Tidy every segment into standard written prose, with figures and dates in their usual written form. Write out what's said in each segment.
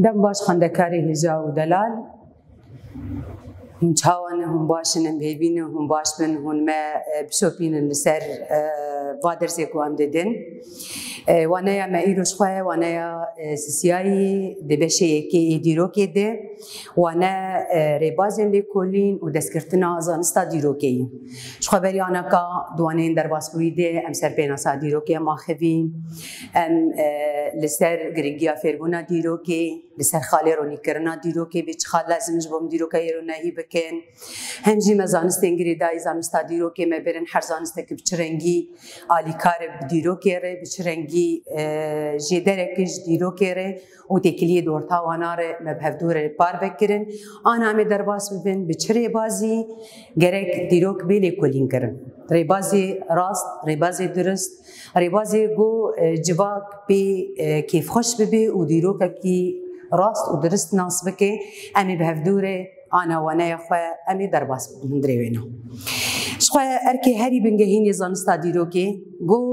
دم باش خندکاری هجا و دلال هم چاوانه هم باشن هم بیبینه هم باش بن هم ما بشوپینن لسر وادرزی قوام دادن وانایا ما ایروش خواه وانایا سیایی دبشه یکی دیروکی ده وانا ریبازن لیکولین و دستکرتنا زانستا دیروکی شخوا بریانا کا دوانین در باسپوری ده ام سر پیناسا دیروکی ام آخوین ام لسر گرینگیا فیرگونا دیروکی لسر خالی رونی کرنا دیروکی بیچ خال لازمش بوم دیروکی رو نهی بکن همجی مزانست انگری دای زانستا دیروکی مبرن هر زانستا که بچرنگی آلی کار دیروکی ره بچرنگی جدرکش دیروکی ره و تکلیه دورتا واناره مبهف دور پار بکرن آن همه درباس ببین بچره بازی گرک دیروک بیلی کلین کرن ریبازی راست ریبازی درست ریبازی گو جواک بی کیف خوش ببی و دیروک کی راست و درست ناس بکه امی بهف دوره آنا وانای خواه امی درباس بندریوینا شخواه ارکی هری بنگهینی زانستا دیروکی گو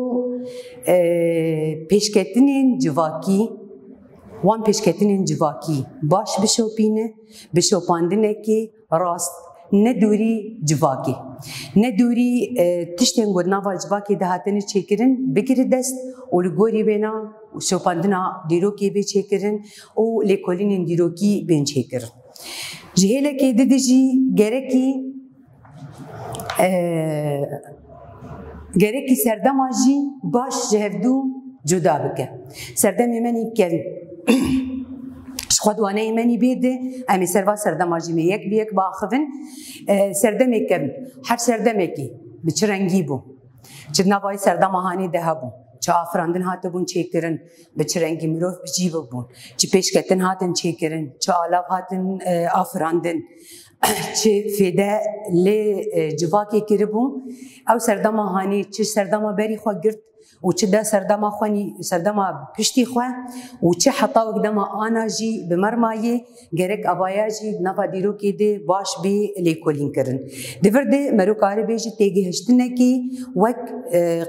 پیشکتنین جواکی وان پیشکتنین جواکی باش بشوپینه بشوپاندنه که راست ندوری جواکی ندوری تشتین گود نوا جواکی دهاتنی چیکرن بگیر دست و لگوری بینا و شوپاندنا دیروکی بی چیکرن و لیکولین دیروکی بین چیکرن جهیله که دیدی گرکی سردماجی باش جهودو جدا بکه سردمی منی که خود وانه منی بیده امی سروا سردماجی می یک بیک باخفن سردمی کم هر سردمی کی بچرنگی بو چه نوای سردماهانی ده بو چه آفراندن هات بون چیکرن بچرنگی مروف بجیب بون چه پیشکتن هاتن چیکرن چه آلاف هاتن آفراندن چه فیده لی جواکی کربون او سردما هانی چه سردما بری خواه گرد و چه ده سردما خوانی سردما پشتی خواه و چه حتا وقدما آنا جی بمرمایه گرک ابایا جی نفا دیرو که ده باش بی لیکولین کرن دیورده مرو کاری بیجی تیگی هشتنه که وک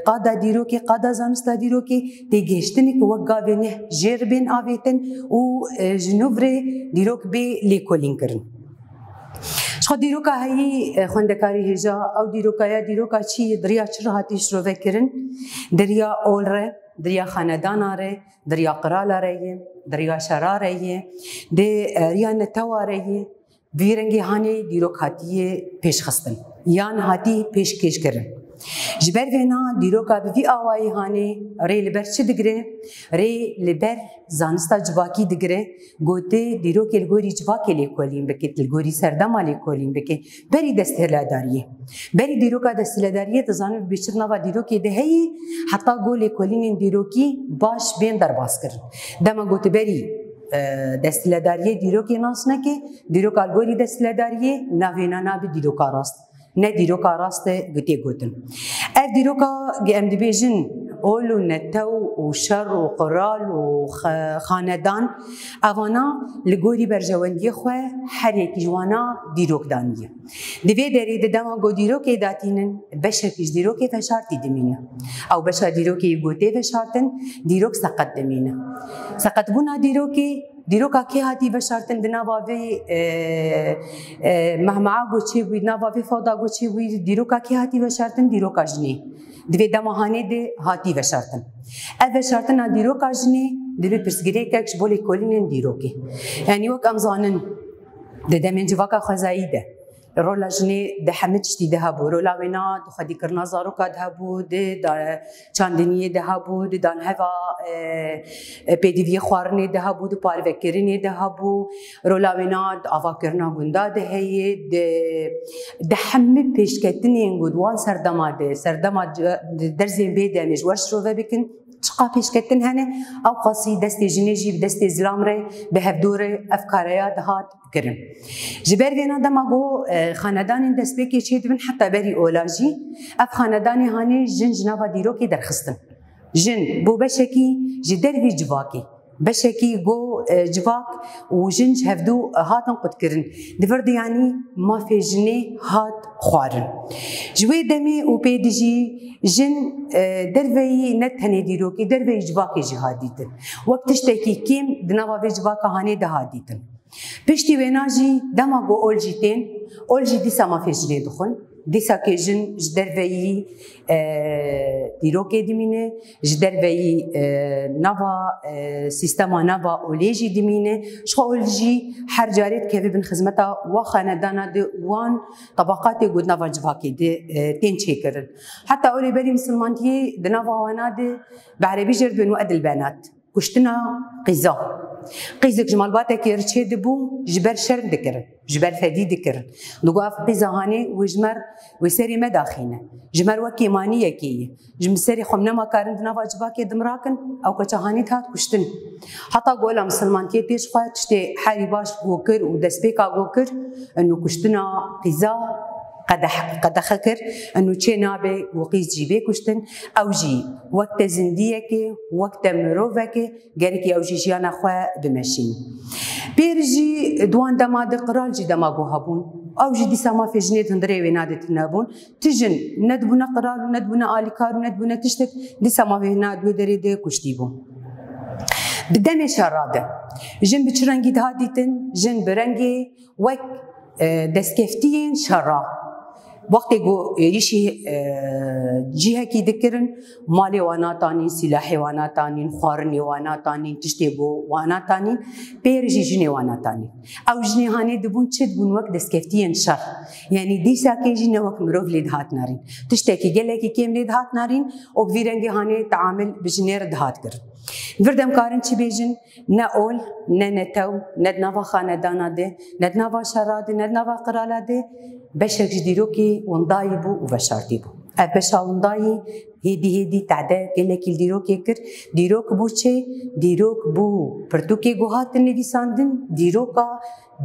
قادا دیرو که قادا زانستا دیرو که تیگی هشتنه که وک گاوینه جیر بین آویتن و جنوبره دیرو که بی لیکولین کرن خود دیروکا هایی خواندکاری هجا او دیروکا چی دریا چرا هاتیش رو بکرن دریا اول ره دریا خاندان ره دریا قرال ره دریا شرا ره دریا نتوا ره بیرنگی هانی دیروک هاتی پیش خستن یان هاتی پیش کش کرن جبر وینا دیروکا بی آوایی هانی ری لبر چه دگره ری لبر زانستا جواکی دگره گوته دیروک الگوری جواکی لیکولین بکه الگوری سردما لیکولین بکه بری دستهلاداریه بری دیروکا دستهلاداریه تزانو بیشتر نوا دیروکی دهی حتی گو لیکولین دیروکی باش بین در باز کرن دما گوته بری دستهلاداریه دیروکی ناس نکه دیروک الگوری دستهلاداریه نوینا نابی دیروکا راست نه دیروکا راست گتی گوتن. اف دیروکا گم دیبیجن اول و نتو و شر و قرال و خاندان اوانا لگوری برجواندی خو هر یک جوانا دیروک دانیه. دوی درید دما گو دیروکی داتینن بشکیش دیروکی فشارتی دمینه. او بشر دیروکی گوته فشارتن دیروک سقط دمینه. سقط بونا دیروکا کی هاتی بشارتن دنواوی مهمعا گوچی وی نواوی فودا گوچی وی دیروکا کی هاتی بشارتن دیروکا جنی دوی دماهانه ده هاتی بشارتن اف بشارتن دیروکا جنی دوی پرسگیری ککش بولی کولین دیروکی یعنی وک امزانن ده دمین جواکا خزایی ده رولا جنی ده حمد شتی ده بو رولا وینا دو خدی کرنا زاروکا ده بو ده چاندنیه ده بو ده دان هوا پیدیوی خوارنی ده بو ده پاروکرینی ده بو رولا وینا آوا کرنا گندا ده هی ده همه پیشکتنی انگودوان سردما درزین بیده مجورش رو بکن چقا پیشکتن هنه او قاسی دستی جنیجی دستی زلام ره به هفدور افکاریات هات کرن جبر وینا دما گو خاندان دست بکی چی دبن حتی بری اولاجی اف خاندانی هانی جن جنابا دیروکی درخستن جن بو بشکی جدر وی جواکی بشكي جو جواك وجنج هفدو هاتن قد كرن دفرد يعني ما في جني هات خوارن جوي دمي وبيدجي جن درفي نتهني ديروكي درفي جواكي جهاديتن وقتشتكي كيم دنوا في جواكا هاني دهاديتن بشتي ويناجي دما جو اولجيتين اولجي ديسا ما في جني دخل ديسا كي جن جدرفي ديروكي دمينه جدرفي نوا سيستما نوا اوليجي دمينه شو اولجي هر جاريت كيف بن خدمتها وخاندانا دي وان طبقات قد نوا جواكي دي تين شيكرن حتى اولي بالي مسلمانتي دنوا وانادي بعربي جردن وقد البنات كشتنا قيزا قيزك جمال باتك يرشي دبو جبر شرم دكرن جبر فدي دكرن نقاف قيزا هاني وجمر وسري مداخينه جمر وكيمانيه كي جم سري خمنا ما كارن دنا واجباكي دمراكن او كچهاني تات كشتن حتى قول مسلمان كي تيش خات تشتي حالي باش غوكر ودسبيكا غوكر انه كشتنا قيزا قد خكر انه تشي نابي وقيس جيبي كشتن او جي وقت زنديكي وقت مروفكي غيركي او جي جيانا خوا بمشين بيرجي دوان دما دقرال جي دما هبون او جي ديسا ما في جنيت هندري وينادت نابون تجن ندبنا قرال وندبنا اليكار وندبنا تشتك ديسا ما في ناد ودري كشتيبون بدمي شراده جن بچرنگي دهاديتن جن برنگي وك دسكفتين شرا وقت جو يشي جهه كي ذكرن مالي وانا تاني سلاحي وانا تاني خارني وانا تاني تشتيبو وانا تاني بيرجي جني وانا تاني او جني هاني دبون تشد بون وقت دسكفتين شر يعني دي ساكي جني وقت مروف لدهات نارين تشتكي قالكي كيم لدهات نارين وبفيرنجي هاني تعامل بجنير دهات كر فردم كارن چی بیجن نه اول نه نتو نه نوا خاندانا ده نه نوا شراده نه نوا قرالاده بشك جديروكي ونداي بو وبشارتي بو بشا ونداي هدي تعدا قالك الديروك يكر ديروك بو چه ديروك بو پرتوكي گوهات نویساندن ديروكا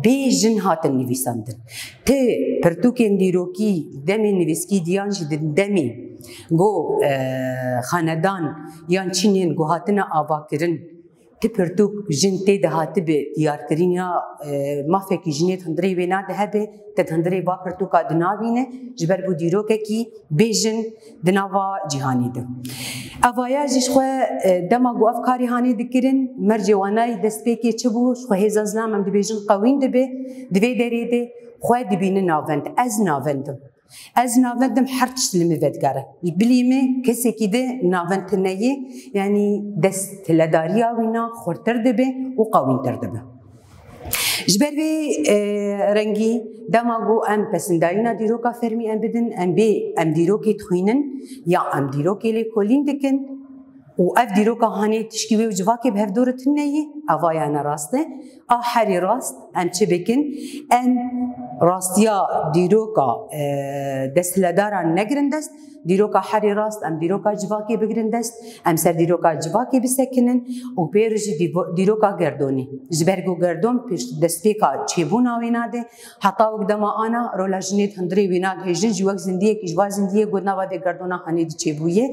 بيجن هات نویساندن ته پرتوكي ديروكي دمي نویسكي ديان جد دمي گو خاندان یان چینین گوهاتنا آوا کرن تی پرتوک جن تی دهاتی به دیار کرین یا مافکی جنیت هندری وینا ده به تد هندری با پرتوکا دناوینه جبر بو دیروکه کی بیجن دناوا جهانی ده اوایه جیش خو دما گو افکاری هانی دکرین مرجوانای دستپیکی چبو خو هزازلام هم دی بیجن قوین ده به دوی دری ده خو دی بین ناوند از ناوندم از ناوندم هر تشت لمفدگاره بلیمه کسی که ده ناوند تنیه یعنی دست لداریا وینا خورتر دبه و قوینتر دبه جبر به رنگی دماغو ام پسنداینا دیروکا فرمی ام بدن ام دیروکی تخوینن یا ام دیروکی لیکولین دکن و اف دیروکا هانی تشکیوی و جواکی به هفدورت نهی اوایانا راسته آخری راست ام چه بکن ام راستیا دیروکا دست لداران نگرند است دیروکا حری راست ام دیروکا جواکی بگرند است ام سر دیروکا جواکی بسکنن و بیرجی دیروکا گردونی جبرگو گردون پیش دستپیکا چیبون آویناده حتی وقدما آنا رولا جنید هندری ویناد هجن جواک زندیه که جوا زندیه گودنا واده گردونا هنید چیبویه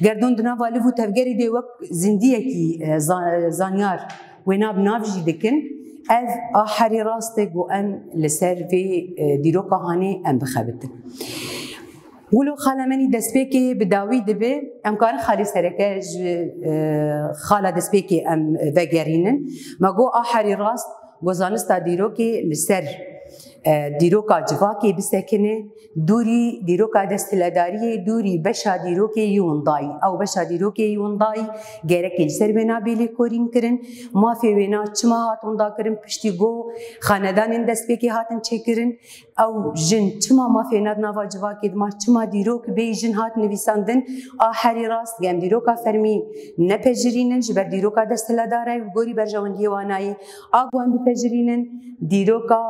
گردون دنا والفو تفگری دی وقت زندیه کی زانیار ویناب نافجی دکن از آخری راسته گو ام لسر في دیروکا هانی ام بخبتن ولو خالمني دسبيكي بداوي دبي ام كان خالي سركه خاله دسبيكي ام فجرينن ما جو احري راست وزانستا ديروكي لسر دیروکا جواکی بسکنه دوری دیروکا دستلداری دوری بشا دیروکی یوندای او بشا دیروکی یوندای گرکی سر بنا بیلی کورین کرن مافی وینا چما هاتون دا کرن پشتی گو خاندان دست بکی هاتن چه کرن او جن چما مافی ندناوا جواکی دما چما دیروک بی جن هات نویساندن آخری راست گم دیروکا فرمی نپجرینن جبر دیروکا دستلداری و گوری برجواندی وانایی آگو هم بپجرینن دیروکا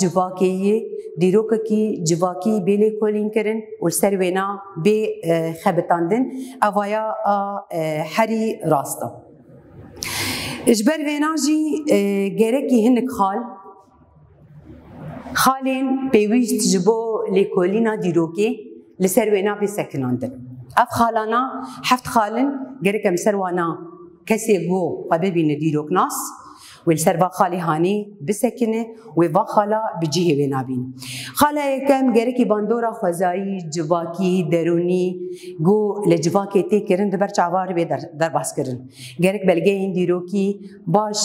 جواکی دیروکا کی جواکی بیلی کولین کرن و سر وینا بی خبتاندن اوایا هری راستا اجبر وینا جی گرکی هنک خالین پیویست جبو لیکولینا دیروکی لسر وینا بی سکناندن اف خالانا هفت خالن گرکم سر وانا کسی گو و ببینه دیروک ناس و سر خالی هانی بسکنه و خالا بجیه و نبین. خالا یکم گرکی باندورا خوزایی جواکی درونی گو لجواکی تی کرن دبر چاوار به در باس کرن. گرک بلگه این دیروکی باش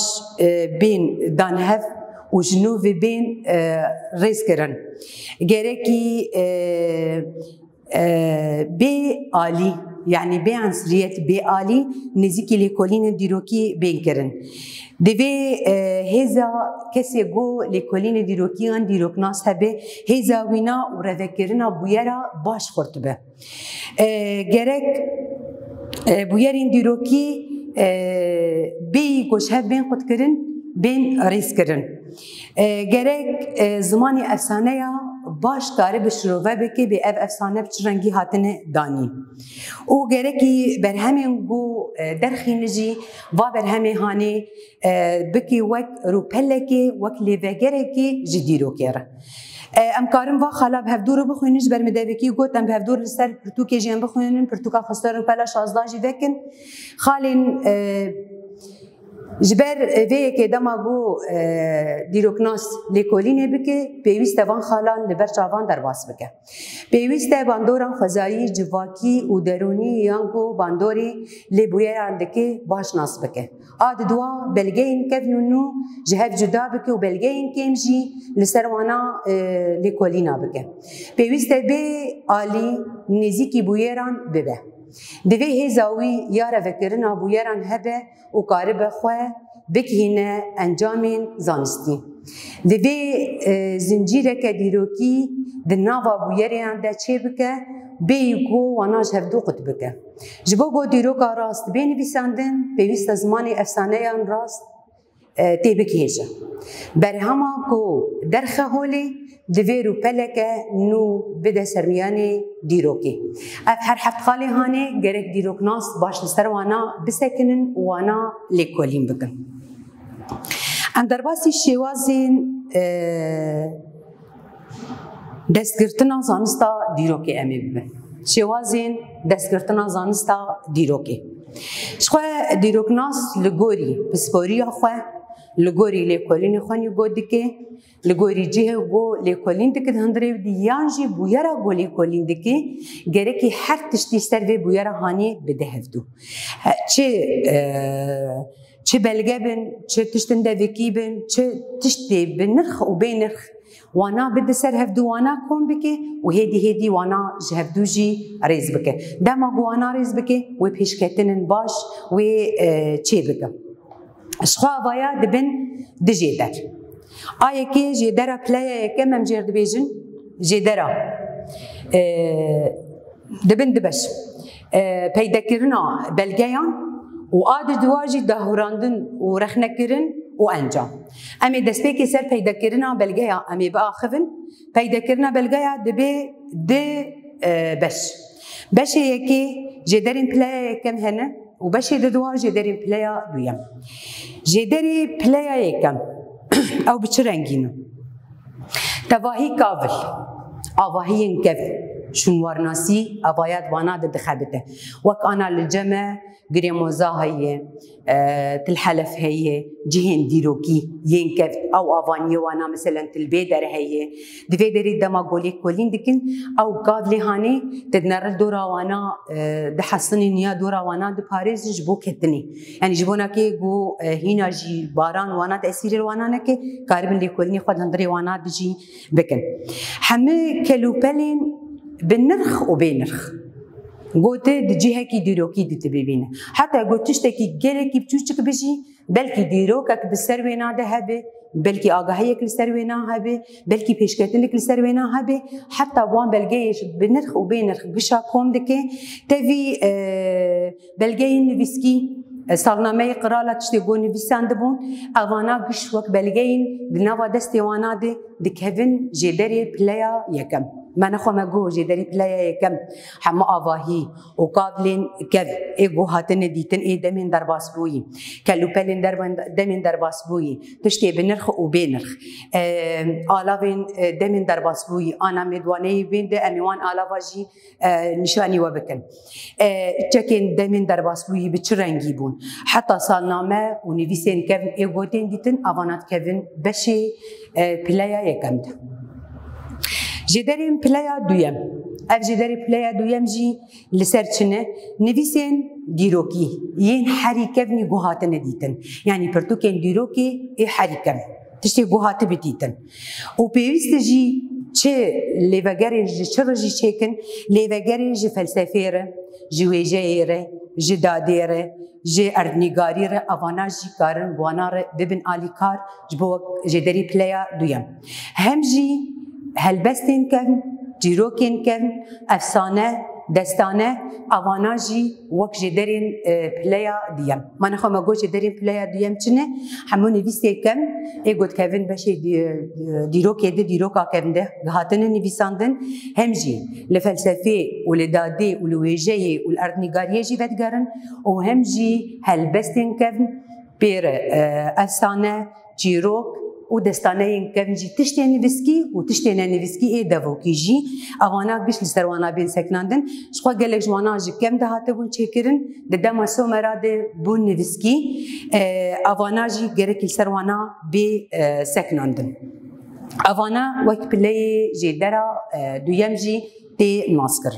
بین دانهف و جنوب بین ریز کرن. گرکی به عالی یعنی به عنصریت به عالی نزدیکی لیکولین دیروکی بین کرن. دوی هزا کسی گو لیکولین دیروکی آن دیروکناس هبه هزا وینا و رذکرنا بویرا باش خورد به. گرک بویرین دیروکی بی گوش هب بین خود کرن بین ریز کرن. گرک زمانی افسانه یا باش داره بشروه بکی به افسانه بچرنگی هاتنه دانی. او گرکی برهمین گو درخی نجی و برهمی هانی بکی وک روپلکی وک لیوگرکی جدی رو کره. امکارم و خالا به هفدور بخوینش بر مدوکی گوت ام به هفدور لسر پرتوک جیم بخوینن پرتوکا خستار روپلا 16 جی وکن خالین جبر وی که دماغو دیروکناس لیکولینه بکه پیوسته وان خالان لبر چاوان در باس بکه پیوسته باندوران خزایی جواکی و درونی یانگو باندوری لیبویران دکه باش ناس بکه آد دوا بلگه این کفنونو جهف جدا بکه و بلگه این کمجی لسروانا لیکولینا بکه پیوسته به آلی نزیکی بویران ببه دوی هزاوی یاره وکرنا بویران هبه و کار بخواه بکهینه انجامین زانستی. دوی زنجیره که دیروکی دناوا بویریان ده چه بکه بیگو واناش هفدو قد بکه. جبو گو دیروکا راست بینی بیساندن پیوست زمانی افسانه یان راست تی بکیجه. بر هما کو درخه هولی دوی رو پلکه نو بده سرمیانی دیروکی. اف هر حفت خالی هانه گرک دیروک ناس باش لسر وانا بسکنن وانا لیکولین بکن. ام در باسی شوازین دستگرتنا زانستا دیروکی امی ببن. شوازین دستگرتنا زانستا دیروکی. شخواه دیروک ناس لگوری پسپوری خواه لگوری لیکولین خوانی گو دکه لگوری جه گو لیکولین دکه هندره دیانجی بویرا گو لیکولین دکه گرکی هر تشتی سر و بویرا هانی بده هفدو چه بلگه بن چه تشتن دوکی بن چه تشتی بنرخ و بینرخ وانا بده سر هفدو وانا کن بکه و هدی وانا هفدو جی ریز بکه دما گو وانا ریز بکه و پیشکتنن باش و چه بکه اشخوا بایا دبن دجیدر. آیا که جیدره پلای که مم جرد بیجن جیدره دبن دبش پیدا کرنا بلگیان و آد دواجی دهوراندن و رخنکرن و انجام. امی دسته که سر پیدا کرنا بلگیا امی با آخفن پیدا کرنا بلگیا دبی د بش. بشه یکی جیدرین پلای کم هنه و بشه دوا جدری پلیا دویم. جدری پلیا یکم او بچه رنگینو. تواهی کاول آواهی انکف شنوارناسی آوایت وانا دخبته وک آنا لجمع گریموزا هیه تلحلف هیه جهن دیروکی ينكف او آوانی وانا مثلا تلبیدر هیه دوی داری دما گولی کولین دکن او قابلی هانی تدنر دورا وانا دحسنی نیا دورا وانا د پاریز جبو کتنی یعنی جبونا که گو هینا جی باران وانا تأثیر وانا نکه کاربن لی کولینی خود هندری وانا دجی بکن همه کلوپلین بالنرخ وبينرخ قوتي دجيها كي ديروكي دي تبيبينا حتى قوتشتا كي جيركي بتشوشك بشي بلكي ديروكك بالسروينا ده هبه بلكي آگاهيك لسروينا هبه بلكي بيشكتنك لسروينا هبه حتى وان بلجيش بالنرخ وبينرخ قشا كوم دكي تبي بلجي نفسكي صارنامه قراله تشتغل نفسان دبون اوانا قش وك بلجين بنوا دستي وانا دي دكهفن جدري بلايا يكم من خو مگو جدری پلیا کم هم آواهی و قابلین که ایگو هاتن دیتن ای دمین در باس بویی کلوپلین دمین در باس بویی تشتی بنرخ و بنرخ آلاوین دمین در باس بویی آنا مدوانه بین ده امیوان آلاواجی نشانی و بکن چکین دمین در باس بویی به چه رنگی بون حتی سالنامه و نویسین کفن ایگو دین دیتن آوانات کفن بشه پلیا کم ده جدریم پلیا دویم اف جدری پلیا دویم جی لسر چنه نویسین دیروکی یین حریکه گوهات ندیتن یعنی پرتوکین دیروکی ای حریکه تشتی گوهات بدیتن و پیوست جی چه لیوگری جی چه رجی چکن لیوگری جی فلسفه ره جی ویجه ره جی داده ره جی اردنگاری ره اوانا جی کارن وانا ره ببن آلی کار جبو جدری پلیا دویم هم جی هلبستین کن جیروکین کن افسانه دستانه اواناجی وک جدرین پلیا دیم من خو مگو جدرین پلیا دیم چنه همون نویسه کم ایگوت کفن بشه دیروکه ده دیروکا کم ده هاتن نویساندن هم جی لفلسفه و لداده و لویجه و الاردنگاریه جی بدگرن و هم جی هلبستین کن بیر افسانه جیروک و دستانه این کفنجی تشتی نویسکی و تشتی نویسکی ای دووکی جی آوانا بیش لسروانا بین سکناندن شخوا گلک جوانا جی کم ده هاته بون چکرن ده دماسو مراده بون نویسکی آوانا جی گرک لسروانا بی سکناندن آوانا وقت پلی جی درا دویم جی تی ناسکر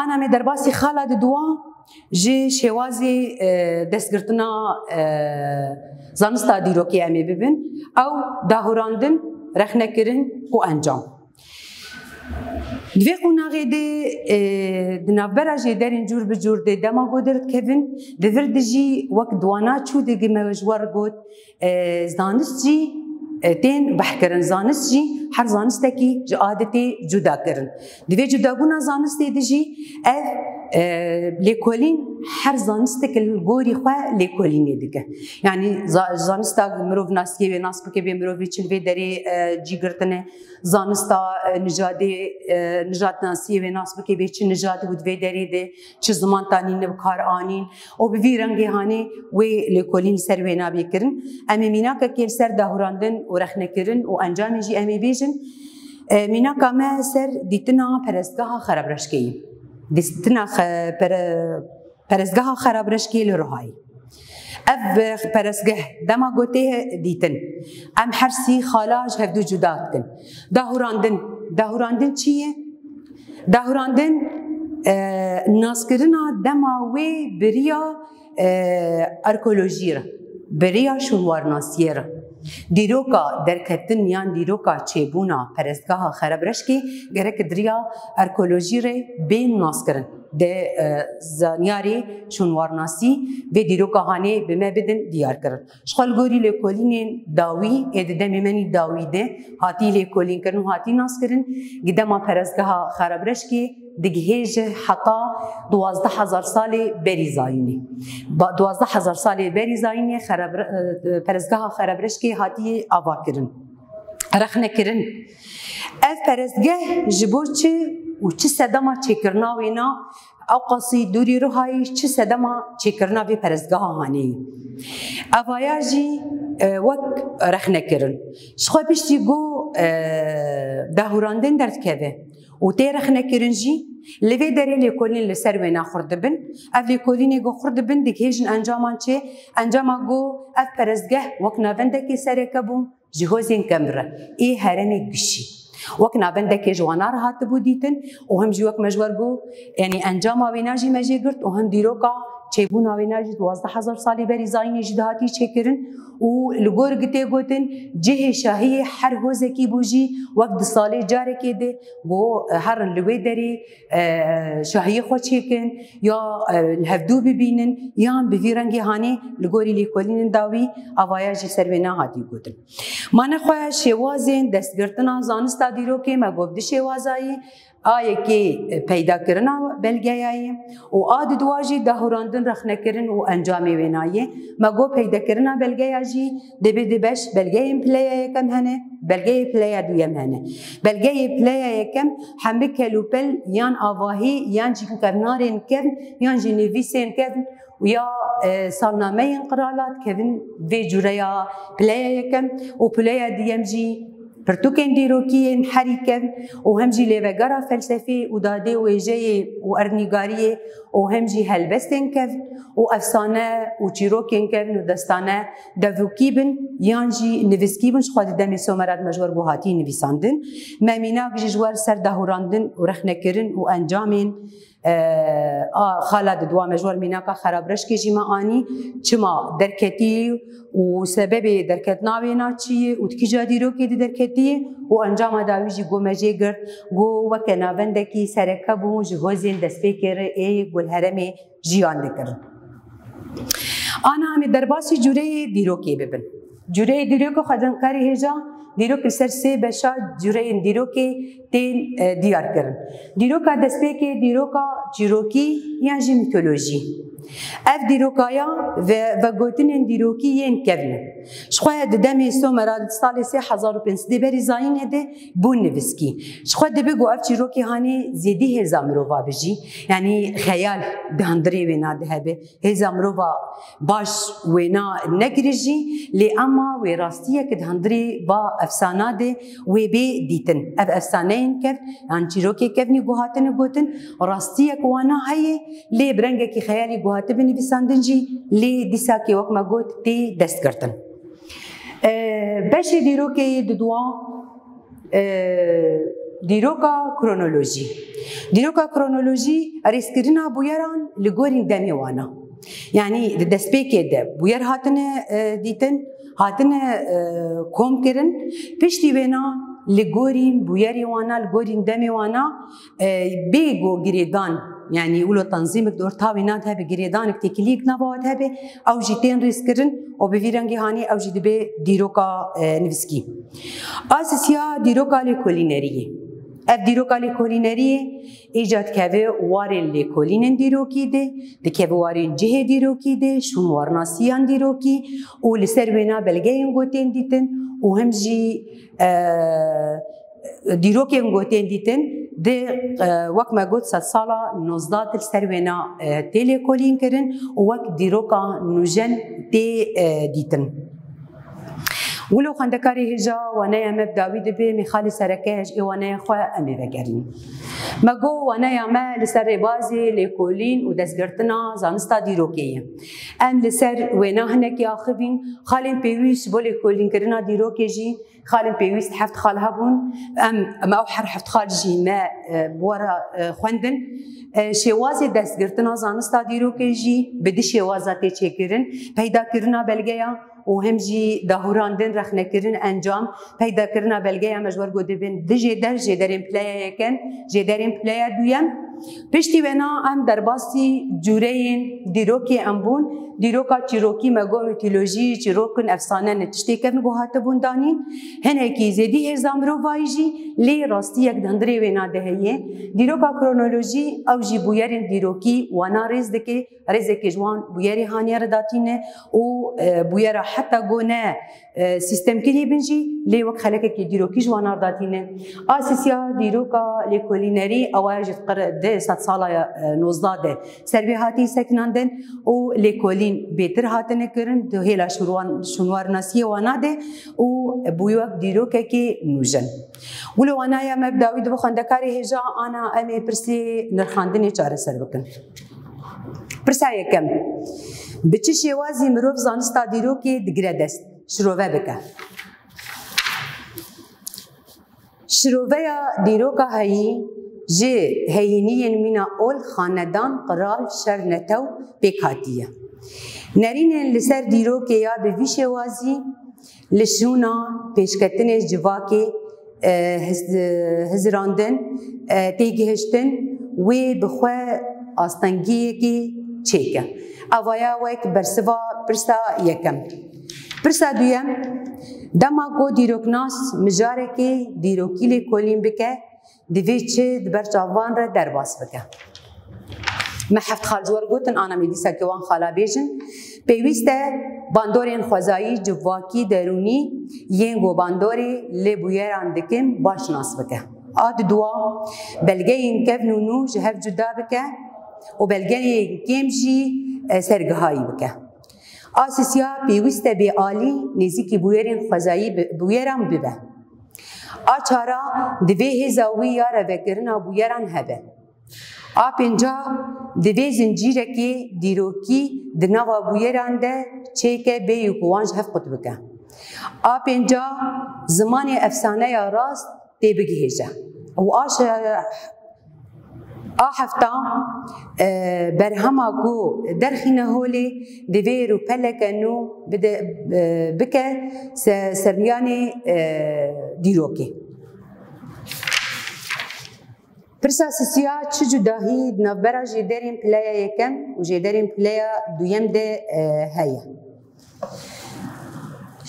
آنا می درباسی خالا دوا جی شوازی دستگرتنا زانستا دیروکی امی ببین او داهوراندن رخنکرین و انجام دوی قناغی ده دنابرا جی درین جور بجور ده دما گودرد کبین دورد جی وقت دوانا چو دگی موجوار گود زانست جی تین بحکرن زانست جی هر زانسته کی عادتی جدا کرن دوی جدا بونا زانسته ده جی اف لیکولین هر زانسته که گوری خواه لیکولینی دیگه یعنی زانستا مروف ناسکی و ناسب که مروفی چلوی داری جی گرتنه زانستا نجات ناسی و ناسب که چه نجات بود وی داری ده چه زمان تانین و کار آنین و به وی رنگی هانی و لیکولین سر و نابی کرن امی مینا که سر دهوراندن و رخنه کرن و انجام جی امی بیجن مینا که ما سر دیتنا پرستگاه خراب رشکی دیستنا پرستگاه خراب رشکی لروهای اف پرستگاه دما گوته دیتن ام حرسی خالاج هفدو جدا کن داهوراندن چیه؟ داهوراندن ناسکرنا دما وی بریا ارکولوژی را بریا شنوارناسیه را دیروکا درکتن یان دیروکا چیبونا پرستگاه خراب رشکی گرک دریا ارکولوژی ره بین ناس کرن ده زانیاری شنوارناسی و دیروکا هانه بما بدن دیار کرن شخال گوری لیکولین داوی اید دمی منی داوی ده هاتی لیکولین کرن و هاتی ناس کرن گدما پرستگاه خراب رشکی دگهیج حتا 12,000 سال بری زاینی 12,000 سال بری زاینی پرستگاه خراب رشکی هاتی آوا کرن رخنه کرن اف پرستگاه جبو چه و چه صدما چکرنا وینا او قصی دوری رو های چه صدما چکرنا بی پرستگاه هانی اوایا جی وک رخنه کرن شخواه پشتی گو دهوراندن درد که و تی رخنه کرن جی لوی داره لیکولین لسر وینا خورده بن اف لیکولین گو خورده بن دیگه هیچن انجامان چه انجاما گو اف پرستگاه وک نابنده که سره کبون جهوزین کمره ای هرمی گشی وقت نابنده که جوانا را هات بودیتن و هم جوک مجبور بو یعنی انجام آویناجی مجی گرد و هم دیروکا چیبون آویناجی 12,000 سالی بری زاینی جدهاتی چکرن و لگور گته گوتن جه شاهی هر حوزه کی بوجی وقت سالی جاره که ده گو هر لوی داری شاهی خود چکن یا الهفدو ببینن یا هم بفیرنگی هانی لگوری لیکولین داوی آوایاجی سروینا هاتی گوتن من خواه شوازین دستگرتنا زانستا دیرو که مگوب ده شوازایی آیه که پیدا کرنا بلگیایی و آد دواجی دهوراندن رخنکرن و انجام وینایی مگو پیدا کرنا بلگیاجی دبی دبش بلگی پلی کم هنه بلگی پلی دویم هنه بلگی پلی کم همه کلوپل یان آواهی یان جن کرنارین کن یان جنویسین کن و یا سالنامه انقرالات کن وی جوریا پلی کم و پلی دیم جی پرتوکن دیروکیین حریکن و همجی لیوگرا فلسفی و داده و ایجای و ارنیگاری و همجی هلبستن کن و افسانه و چیروکن کن و دستانه دووکی بن یانجی نویسکی بن شخواد دمی سومرات مجور بوهاتی نویساندن مامیناک جوار سر دهوراندن و رخنکرن و انجامین خالد دوا مجور میناکا خرابرش که جیما آنی چما درکتی و سبب درکت ناوینا چیه و تکی جادیرو که درکتیه و انجام داویجی گو مجه گرد گو وکنا بندکی سرکبو جهوزین دست پیکر ای گل هرمی جیان دکرن آنا همی درباسی جوره دیروکی ببن جوره دیروکو خدمکاری هجا دیروک سر سه بشا جوره دیروکی تین دیار کرن دیروکا دست پیکر دیروکا چیروکی یعنی میتولوژی اف دیروکایا و گوتن دیروکی ین کردن. شخواه دمی سومراد سال 3500 بری زاین هده بون نویسکی. شخواه دبیگو اف چیروکی هانی زیدی هزام روبا بجی. یعنی خیال دهندری وینا ده به هزام روبا باش وینا نگریجی. لی اما وی راستیه که دهندری با افسانه ده وی بی دیتن. اف افسانه این کرد. یعنی چیروکی کردنی گوهاتن گوتن راستیه که وانا هایی لی برنگه که خیالی گوهات بنی بساندنجی لی دیسا که وقت ما گوت تی دست کردن. بشه دیروکی ددوا دیروکا کرونولوژی. دیروکا کرونولوژی ریسکرنا بویران لگورین دمی وانا. یعنی دست پیکه ده بویر هاتنه دیتن هاتنه کوم کرن پشتی وینا لگورین بویری وانا لگورین دمی وانا بیگو گریدان يعني يقولوا تنظيمك دور تاوينات هبه جريدانك تكليك نبات هبه او جيتين ريسكرن او بفيرانجي هاني او جي دبي ديروكا نفسكي اساسيا ديروكا لكولينريه اف ديروكا لكولينريه ايجاد كافي وارين لكولينن ديروكي دي كافي وارين جهه ديروكي دي شون وارناسيان ديروكي ولسروينا بلغين غوتين ديتن وهم جي دیروکی انگوتین دیتن ده وقت ما گفت 100 ساله نوزداد سروینا تلکولین کردن و وقت دیروکا نوجن تی دیتن. ولو خندکاری هجا و نه مبداوی دبی میخالی سرکهج و نه خواه امی بگرین. مگو و نه ما لسر بازی لکولین و دستگرتنا زانستا دیروکیه. ام لسر و نه هنکی آخبین خالین پیویش بولی کولین کردنا دیروکی جی خالن بيويست حفت خال هبون ما أو حفت خال جي ما بورا خوندن شوازي دست گرتنا زانستا دیروکی جی بدی شوازاتی چکرن پیدا کرنا بلگیا و هم جی دهوراندن رخنکرن انجام پیدا کرنا بلگیا مجبور گوده بین دی جدرین پلیا یکن جدرین پلیا دویم پشتی ونا ام درباستی جورین دیروکی امبون دیروکا چیروکی مگو میتولوژی چیروکن افسانه نتشتی کردن گوهات بون دانین هنه کی زیدی هزام رو وایجی لی راستی یک دندری ونا دهیه دیروکا کرونولوژی او جی بویرین دیروکی وانا رزدکی رزدکی جوان بویری هانیار داتینه و بویرا حتی گونه سیستم کلی بنجی لی وقت خلقه کی دیروکی جوانار داتینه آسیسیا دیروکا لیکولینری اواجد قرد 100 ساله 19 سربی هاتی سکناندن و لیکولین بهتر هاتنه کرن دو هیلا شنوار ناسی وانا ده و بویوک دیروکه کی نوجن ولو انا یا مبداوی دو خندکاری هجا انا امی پرسی نرخاندنی چاره سر بکن پرسا یکم بچه شوازی مروف زانستا دیروکی دگره دست شروعه بکن شروعه دیروکا هایی جه هینین مینا اول خاندان قرال شرنتو بکاتیه نرین لسر دیروکی یا به ویشوازی لشونا پیشکتن جواکی هزراندن تیگهشتن و بخواه آستانگیه کی چیکه اوایا ویک برسوا پرسا یکم پرسا دویم دما کو دیروکناس مجاره که دیروکی لی کولین بکه دوی چه دبر چاوان را درباس بکه. ما حفت خالجوار گوتن آنا میدیسا که وان خالا بیجن پیوسته باندورین خوزایی جواکی درونی ینگو باندوری لبویران دکم باش ناس بکه. آد دوا بلگه این کف نونو جهف جدا بکه و بلگه این کم جی سرگهایی بکه. آسیسیا پیوسته بی آلی نزیکی بویرین خوزایی بویران ببه. آچارا دوی هزاوی یا روکرنا بویران هبه. آپینجا دوی زنجیره که دیروکی دنوا بویران ده چیکه بیو کوانج هف قط بکه. آپینجا زمان افسانه یا راست دی بگیهجه. و هفته برهما کو درخینه هولی دوی رو پلکنو بکه سرمیانی دیروکی. پرسا سیسیا چه جداهی نبرا جدرین پلایا یکم و جدرین پلایا دویم ده هیا.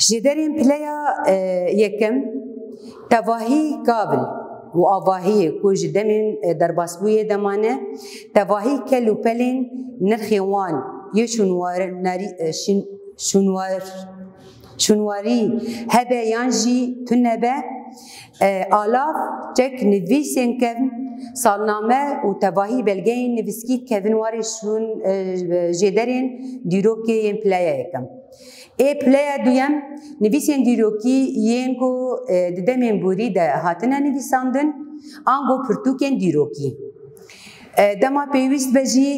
جدرین پلایا یکم تواهی قابل و آواهی کو جدمین درباسبوی دمانه تواهی کلو پلین نرخیوان یه شنواری هبه یانجی تنبه آلاف چک نویسین کن سالنامه و تواهی بلگین نویسکی کن واری شون جدرین دیروکی ین پلایا یکم. پلایا دویم نویسین دیروکی ین کو ددمین بوری ده هاتنه نویساندن آنگو پرتوکین دیروکی. دما پیوست بجی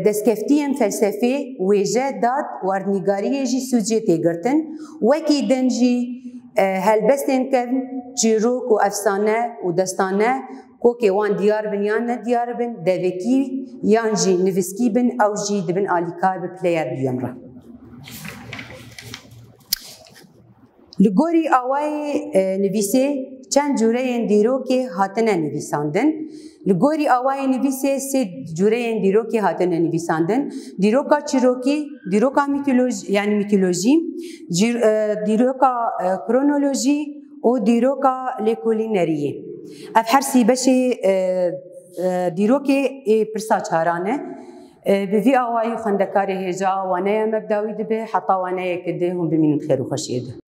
دستکفتیم فلسفی ویجه داد واردنگاری جی سوجه تگرتن وکی دنجی هلبستن کن جیروک و افسانه و دستانه کو که وان دیار بن یا نه دیار بن دوکی یان جی نویسکی بن او جی دبن آلیکار به پلیر دویم را. لگوری آوای نویسه چند جوره دیروکی هاتنه نویساندن. لگوری آوای نویسه سه جوره دیروکی هاتنه نویساندن. دیروکا چیروکی، دیروکا میتولوژی یعنی میتولوژی، دیروکا کرونولوژی و دیروکا لیکولینریه. اف هر سی بشه دیروکی پرسا چارانه. بفي آوای خندکاری هجا وانه مبداوی دبه حتی وانه کده هم بمینم خیر و خوشیده.